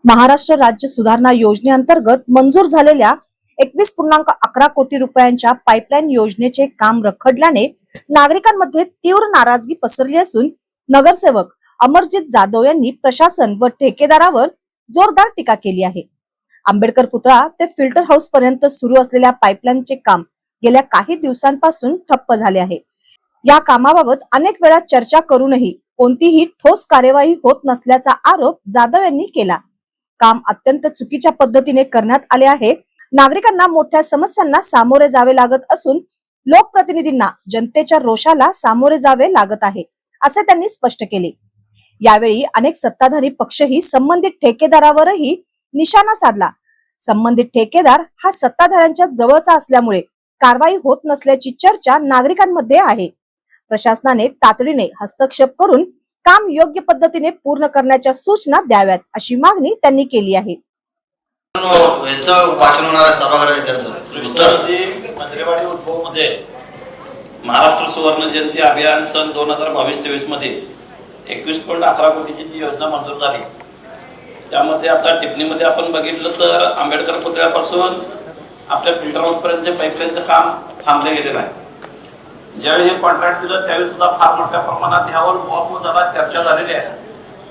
महाराष्ट्र राज्य सुधारणा योजनेअंतर्गत मंजूर झालेल्या 21.11 कोटी रुपयांच्या पाईपलाईन योजनेचे काम रखडल्याने नागरिकांमध्ये तीव्र नाराजगी पसरली असून नगरसेवक अमरजित जाधव यांनी प्रशासन व ठेकेदारावर जोरदार टीका केली आहे। आंबेडकर पुतळा ते फिल्टर हाऊस पर्यंत सुरू असलेल्या पाईपलाईनचे काम गेल्या काही दिवसांपासून ठप्प झाले आहे। या कामाबाबत अनेक वेळा चर्चा करूनही कोणतीही ठोस कार्यवाही होत नसल्याचा आरोप जाधव यांनी केला। काम अत्यंत चुकीच्या पद्धतीने करण्यात आले आहे। नागरिकांना मोठ्या समस्यांना सामोरे जावे लागत असून लोकप्रतिनिधींना जनतेच्या रोषाला सामोरे जावे लागत आहे, असे त्यांनी स्पष्ट केले। यावेळी अनेक सत्ताधारी पक्षही संबंधित ठेकेदारावरही निशाणा साधला। संबंधित ठेकेदार हा सत्ताधाऱ्यांच्या जवळचा असल्यामुळे कारवाई होत नसल्याची चर्चा नागरिकांमध्ये आहे। प्रशासनाने तातडीने हस्तक्षेप करून काम योग्य पद्धतीने पूर्ण करण्याच्या सूचना द्याव्यात, अशी मागणी त्यांनी केली आहे। मंत्रेवाडी उद्भव मध्ये महाराष्ट्र सुवर्ण जयंती अभियान सन 2022-23 मध्ये 21.11 कोटीची जी योजना मंजूर झाली, त्यामध्ये आता टिप्पणीमध्ये आपण बघितलं तर आंबेडकर पुतळ्यापासून आपल्या फिल्टर हाऊस पर्यंतचे पाईपलाईनचं काम थांबले गेलेलं आहे। ज्यावेळी हे कॉन्ट्रॅक्ट दिलं त्यावेळी सुद्धा फार मोठ्या प्रमाणात यावर बहुत जरा चर्चा झालेली आहे।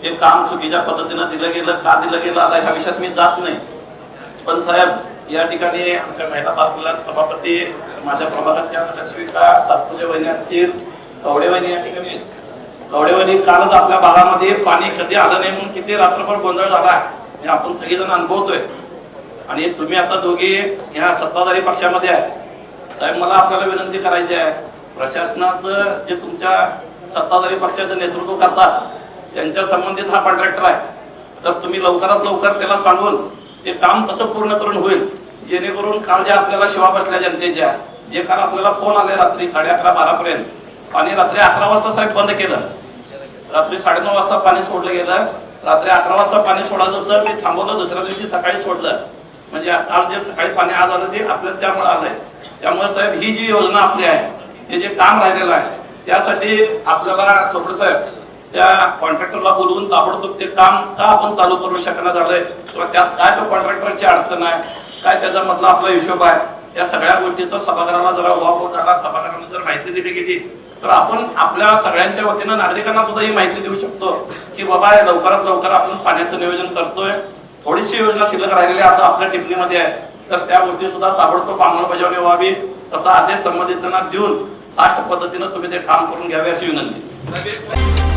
हे काम चुकीच्या पद्धतीने दिलं गेलं, का दिलं गेलं आता ह्या विषयात मी जात नाही। पण साहेब, या ठिकाणी आमच्या महिला बाल सभापती, माझ्या प्रभागाच्या नगरसेविका सातपुते वहिनी असतील, कवडे वहिनी या ठिकाणी, कवडे वहिनी कालच आपल्या भागामध्ये पाणी कधी आलं नाही म्हणून किती रात्रभर गोंधळ झाला हे आपण सगळेजण अनुभवतोय। आणि तुम्ही आता दोघे ह्या सत्ताधारी पक्षामध्ये आहे साहेब, मला आपल्याला विनंती करायची आहे, प्रशासनाचं जे तुमच्या सत्ताधारी पक्षाचं नेतृत्व करतात त्यांच्या संबंधित हा कॉन्ट्रॅक्टर आहे, तर तुम्ही लवकरात लवकर त्याला सांगून ते काम कसं पूर्ण करून होईल, जेणेकरून काल ज्या आपल्याला शिवा बसल्या जनतेच्या, जे काल आपल्याला फोन आले रात्री 11:30-12 पर्यंत आणि रात्री 11 वाजता साहेब बंद केलं, रात्री 9:30 वाजता पाणी सोडलं गेलं, रात्री 11 वाजता पाणी सोडायचं तर मी थांबवलं, दुसऱ्या दिवशी सकाळी सोडलं, म्हणजे आज जे सकाळी पाणी आज आलं ते आपल्याला त्यामुळे आलंय। त्यामुळे साहेब ही जी योजना आपली आहे, हे जे काम राहिलेलं आहे, त्यासाठी आपल्याला चोपडे साहेब त्या कॉन्ट्रॅक्टरला बोलवून ताबडतोब ते काम का आपण चालू करू शकणार झालंय, किंवा त्यात काय तो कॉन्ट्रॅक्टरची अडचण आहे, काय त्याचा मधला आपला हिशोब आहे, त्या सगळ्या गोष्टीचा सभागृहाला जरा वापर झाला, सभागृहाने जर माहिती दिली गेली तर आपण आपल्या सगळ्यांच्या वतीनं नागरिकांना सुद्धा ही माहिती देऊ शकतो की बाबा लवकरात लवकर आपण पाण्याचं नियोजन करतोय, थोडीशी योजना शिल्लक राहिलेली असं आपल्या टिप्पणीमध्ये आहे, तर त्या गोष्टी सुद्धा ताबडतोब अंमलबजावणी व्हावी तसा आदेश संबंधितांना देऊन फास्ट पद्धतीने तुम्ही ते काम करून घ्यावे अशी विनंती।